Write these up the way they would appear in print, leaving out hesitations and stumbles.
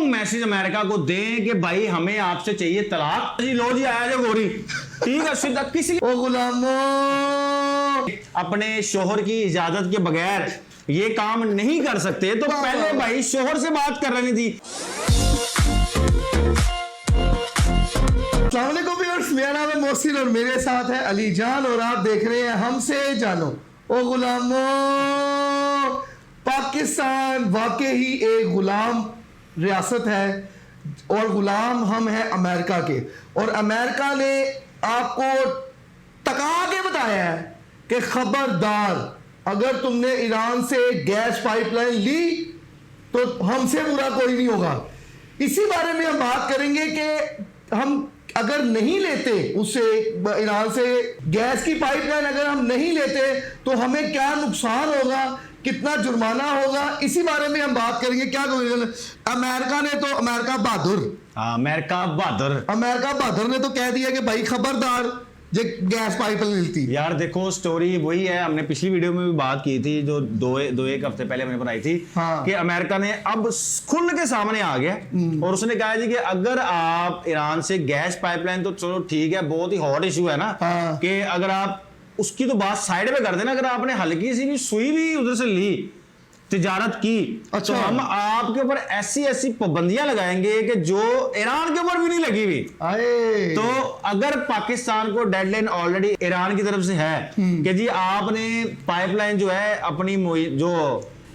Strong message America को दें कि भाई हमें आपसे चाहिए तलाक। जी लो जी आया जो गोरी, ठीक है सीधा किसी ओ गुलामों, अपने शोहर की इजाजत के बगैर ये काम नहीं कर सकते, तो पहले भाई शोहर से बात कर रही थी। अस्सलाम वालेकुम व्यूअर्स, मेरा नाम है मोहसिन और मेरे साथ है अली जान और आप देख रहे हैं हमसे जानो। ओ गुलामों, पाकिस्तान वाकई ही एक गुलाम रियासत है और गुलाम हम हैं अमेरिका के। और अमेरिका ने आपको तका के बताया है कि खबरदार, अगर तुमने ईरान से गैस पाइपलाइन ली तो हमसे बुरा कोई नहीं होगा। इसी बारे में हम बात करेंगे कि हम अगर नहीं लेते उससे, ईरान से गैस की पाइपलाइन अगर हम नहीं लेते तो हमें क्या नुकसान होगा, कितना जुर्माना होगा, इसी बारे में हम बात करेंगे। क्या अमेरिका ने तो, अमेरिका बहादुर ने तो कह दिया कि भाई खबरदार जे गैस पाइपलाइन मिलती। यार देखो स्टोरी वही है, हमने पिछली वीडियो में भी बात की थी जो दो एक हफ्ते पहले हमने बनाई थी। हाँ। कि अमेरिका ने अब खुल के सामने आ गया और उसने कहा जी कि अगर आप ईरान से गैस पाइपलाइन, तो चलो ठीक है, बहुत ही हॉट इशू है ना। हाँ। कि अगर आप उसकी तो बात साइड पे कर देना, अगर आपने हल्की सी भी सुई भी उधर से ली, तिजारत की, अच्छा। तो हम आपके ऊपर ऐसी ऐसी पाबंदियां लगाएंगे कि जो ईरान के ऊपर भी नहीं लगी हुई। तो अगर पाकिस्तान को डेडलाइन ऑलरेडी ईरान की तरफ से है कि जी आपने पाइपलाइन जो है अपनी जो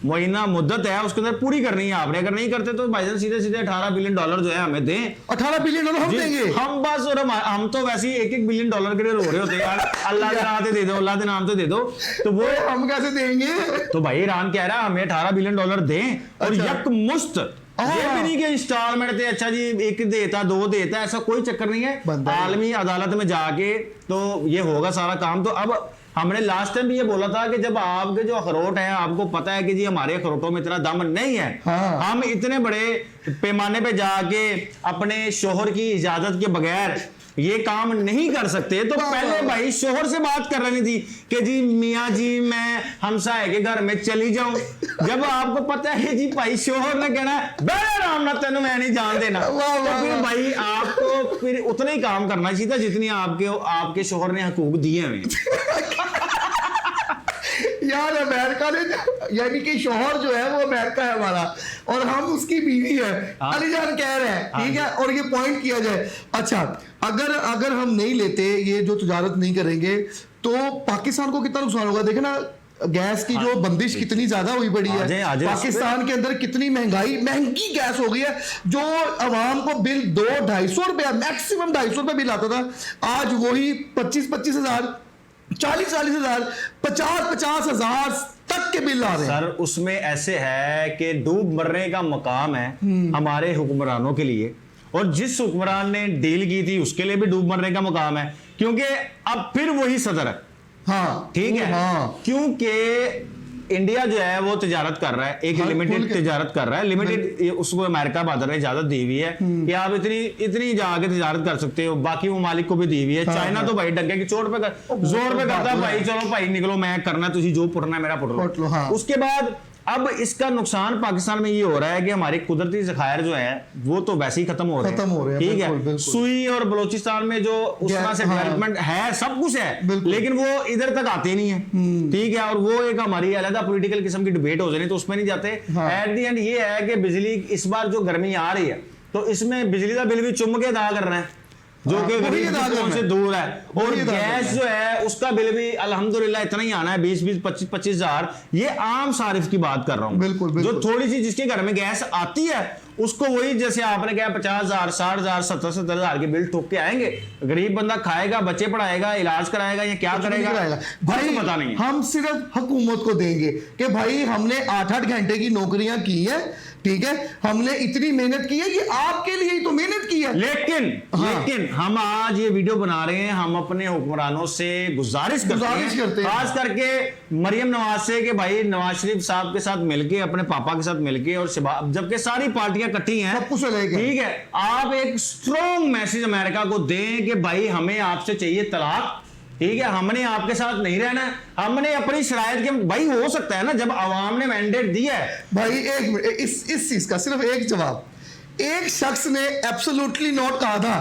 मुआयना मुद्दत है उसके अंदर पूरी करनी है आपने, अगर नहीं करते तो भाईजान सीधे सीधे $18 बिलियन जो है हमें दें। $18 बिलियन हम देंगे हम बस, और हम तो वैसे ही $1-1 बिलियन के लिए रो रहे होते हैं यार, अल्लाह के नाम दे दो, अल्लाह के नाम तो दे दो, तो वो हम कैसे देंगे? तो भाई ईरान कह रहा है हमें $18 बिलियन दें और यकमुश्त, ये भी नहीं कि इंस्टॉलमेंट थे, अच्छा जी एक देता दो देता, ऐसा कोई चक्कर नहीं है। आलमी अदालत में जाके तो ये होगा सारा काम। तो अब हमने लास्ट टाइम भी ये बोला था कि जब आपके जो अखरोट हैं, आपको पता है कि जी हमारे अखरोटों में इतना दम नहीं है, हाँ। हम इतने बड़े पैमाने पे जाके अपने शोहर की इजाजत के बगैर ये काम नहीं कर सकते, तो पहले भाई शोहर से बात कर रही थी कि जी मियाँ जी मैं हमसाए के घर में चली जाऊं। जब आपको पता है जी भाई शोहर ने कहना बड़े आराम ना तेन मैं नहीं जान देना, तो फिर भाई आपको फिर उतना ही काम करना चाहिए था जितनी आपके शोहर ने हकूक दिए हैं। यार अमेरिका ने, यानी कि शोहर जो है वो अमेरिका है हमारा और हम उसकी बीवी है। अली जान कह रहे हैं, ठीक है, और ये पॉइंट किया जाए। अच्छा, अगर हम नहीं लेते, ये जो तजारत नहीं करेंगे, तो पाकिस्तान को कितना नुकसान होगा। देखे ना गैस की जो बंदिश कितनी ज्यादा हुई पड़ी है, पाकिस्तान के अंदर कितनी महंगी गैस हो गई है। जो आवाम को बिल 200-250 रुपया, मैक्सिमम 250 रुपया बिल आता था, आज वही 25-25 हजार, 40-40 हजार, 50-50 हजार तक के बिल आ रहे हैं। सर उसमें ऐसे है कि डूब मरने का मकाम है हमारे हुक्मरानों के लिए, और जिस हुक्मरान ने डील की थी उसके लिए भी डूब मरने का मकाम है, क्योंकि अब फिर वही सदर है। हाँ, ठीक है। हाँ। क्योंकि इंडिया जो है वो तिजारत कर रहा है, एक लिमिटेड तिजारत कर रहा है, लिमिटेड, उसको अमेरिका बहादुर ने इजाजत दी हुई है कि आप इतनी जाके तिजारत कर सकते हो, बाकी ममालिक को भी दी हुई है। चाइना तो भाई डंके की चोट पे जोर पे करता है, भाई चलो भाई निकलो, मैं करना, तुझे जो पुटना है मेरा पुट लो। उसके बाद अब इसका नुकसान पाकिस्तान में ये हो रहा है कि हमारे कुदरती ज़खायर जो है वो तो वैसे ही खत्म हो रहे हैं। ठीक है, सुई और बलोचिस्तान में जो उस तरह से डेवलपमेंट है, सब कुछ है, लेकिन वो इधर तक आते नहीं है। ठीक है, और वो एक हमारी अलग पॉलिटिकल किस्म की डिबेट हो जाए, तो उसमें नहीं जाते। एट दी एंड ये है कि बिजली इस बार जो गर्मी आ रही है, तो इसमें बिजली का बिल भी चुम के अदा कर रहे हैं, जो कि गरीब से दूर है। और गैस जो है उसका बिल भी अल्हम्दुलिल्लाह इतना ही आना है, 20-25 हजार। ये आम सारिफ की बात कर रहा हूँ, बिल्कुल। जो थोड़ी सी जिसके घर में गैस आती है उसको वही, जैसे आपने कहा 50,000, 60,000, 70 हजार के बिल ठोक के आएंगे। गरीब बंदा खाएगा, बच्चे पढ़ाएगा, इलाज कराएगा या क्या करेगा भाई पता नहीं। हम सिर्फ हुकूमत को देंगे कि भाई हमने 8-8 घंटे की नौकरियां की है, ठीक है, हमने इतनी मेहनत की है, ये आपके लिए ही तो मेहनत की है। लेकिन हम आज ये वीडियो बना रहे हैं, हम अपने हुक्मरानों से गुजारिश करते हैं, खास करके मरियम नवाज से कि भाई नवाज शरीफ साहब के साथ मिलके, अपने पापा के साथ मिलके, और जबकि सारी पार्टियां इकट्ठी हैं, ठीक है, आप एक स्ट्रॉन्ग मैसेज अमेरिका को दें कि भाई हमें आपसे चाहिए तलाक। ठीक है, हमने आपके साथ नहीं रहना, हमने अपनी शरायत के, भाई हो सकता है ना, जब आवाम ने मैंडेट दिया है। भाई एक मिनट, इस चीज का सिर्फ एक जवाब, एक शख्स ने एब्सोल्युटली नॉट कहा था,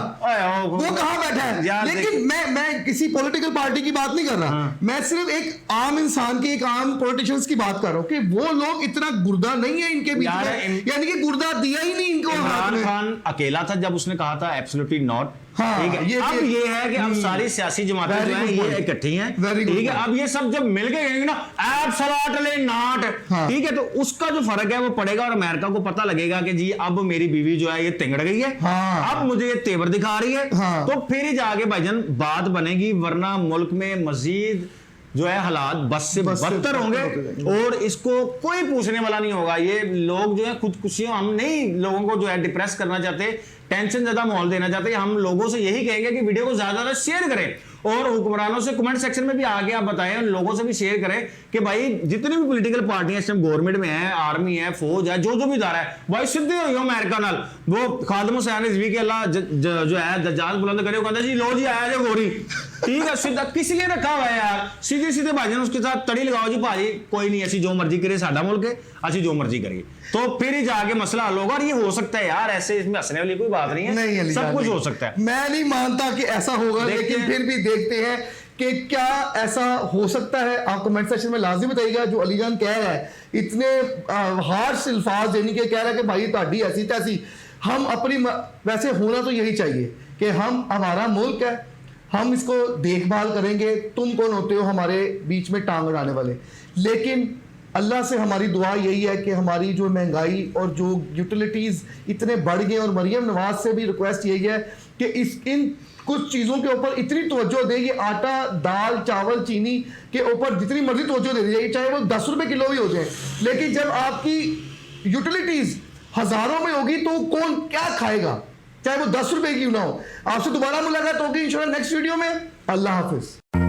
वो कहाँ बैठा है? यार लेकिन मैं किसी पॉलिटिकल पार्टी की बात नहीं कर रहा, मैं सिर्फ एक आम इंसान की, एक आम पॉलिटिशियंस की बात कर रहा हूँ कि वो लोग इतना गुर्दा नहीं है इनके बीच में, यानी कि गुर्दा दिया ही नहीं इनको। इमरान खान अकेला था जब उसने कहा था एब्सोल्युटली नॉट। हाँ, ठीक है, अब ये है कि अब सारी सियासी जमातें जो है ये इकट्ठी हैं, ठीक है, अब ये सब जब मिल के कहेंगे ना एब्सोल्युटली नॉट, ठीक है, तो उसका जो फर्क है वो पड़ेगा और अमेरिका को पता लगेगा कि जी अब मेरी बीवी जो है ये तिंगड़ गई है, अब मुझे ये तेवर दिखा रही है, तो फिर ही जाके भाईजान बात बनेगी, वरना मुल्क में मजीद जो है हालात बस से बदतर होंगे और इसको कोई पूछने वाला नहीं होगा। ये लोग जो है खुदकुशियां, हम नहीं लोगों को जो है डिप्रेस करना चाहते, टेंशन ज्यादा माहौल देना चाहते, हम लोगों से यही कहेंगे कि वीडियो को ज्यादा शेयर करें और हुक्मरानों से कमेंट सेक्शन में भी आगे आप बताएं, लोगों से भी शेयर करें कि भाई जितनी भी पॉलिटिकल पार्टियां इस टाइम गवर्नमेंट में है, आर्मी है, फौज है, जो भी इदारा है, भाई सीधे हो अमेरिका नाल वो खादम हुसैन रिजवी के अल्लाह जो है दज्जाल बुलंद करे, वो कहता जी लो जी आया जो गोरी, ठीक है, सीधा किस लिए रखा हुआ है यार, सीधे सीधे भाईजान उसके साथ तड़ी लगाओ जी, भाजी कोई नहीं ऐसी जो मर्जी करे, साडा मुल्क है, अच्छी जो मर्जी करिए, तो फिर ही जाके मसला हल होगा। और ये हो सकता है यार, ऐसे इसमें हंसने वाली कोई बात नहीं है, सब कुछ हो सकता है। मैं नहीं मानता कि ऐसा होगा, लेकिन फिर भी देखते हैं कि क्या ऐसा हो सकता है। आप कमेंट सेक्शन में लाजिम बताइएगा। जो अलीजान कह रहा है इतने हार्श अल्फाज यानी कि कह रहा है कि भाई ताड़ी ऐसी तैसी, हम अपनी वैसे होना तो यही चाहिए कि हम, हमारा मुल्क है, हम इसको देखभाल करेंगे, तुम कौन होते हो हमारे बीच में टांग अड़ाने वाले। लेकिन अल्लाह से हमारी दुआ यही है कि हमारी जो महंगाई और जो यूटिलिटीज़ इतने बढ़ गए, और मरियम नवाज से भी रिक्वेस्ट यही है कि इन कुछ चीज़ों के ऊपर इतनी तवज्जो दे, ये आटा, दाल, चावल, चीनी के ऊपर जितनी मर्जी तवज्जो दे दी जाए, चाहे वो 10 रुपए किलो भी हो जाए, लेकिन जब आपकी यूटिलिटीज़ हज़ारों में होगी तो कौन क्या खाएगा, चाहे वो 10 रुपए की ना हो। आपसे दोबारा मुलाकात होगी इंशाल्लाह नेक्स्ट वीडियो में। अल्लाह हाफिज।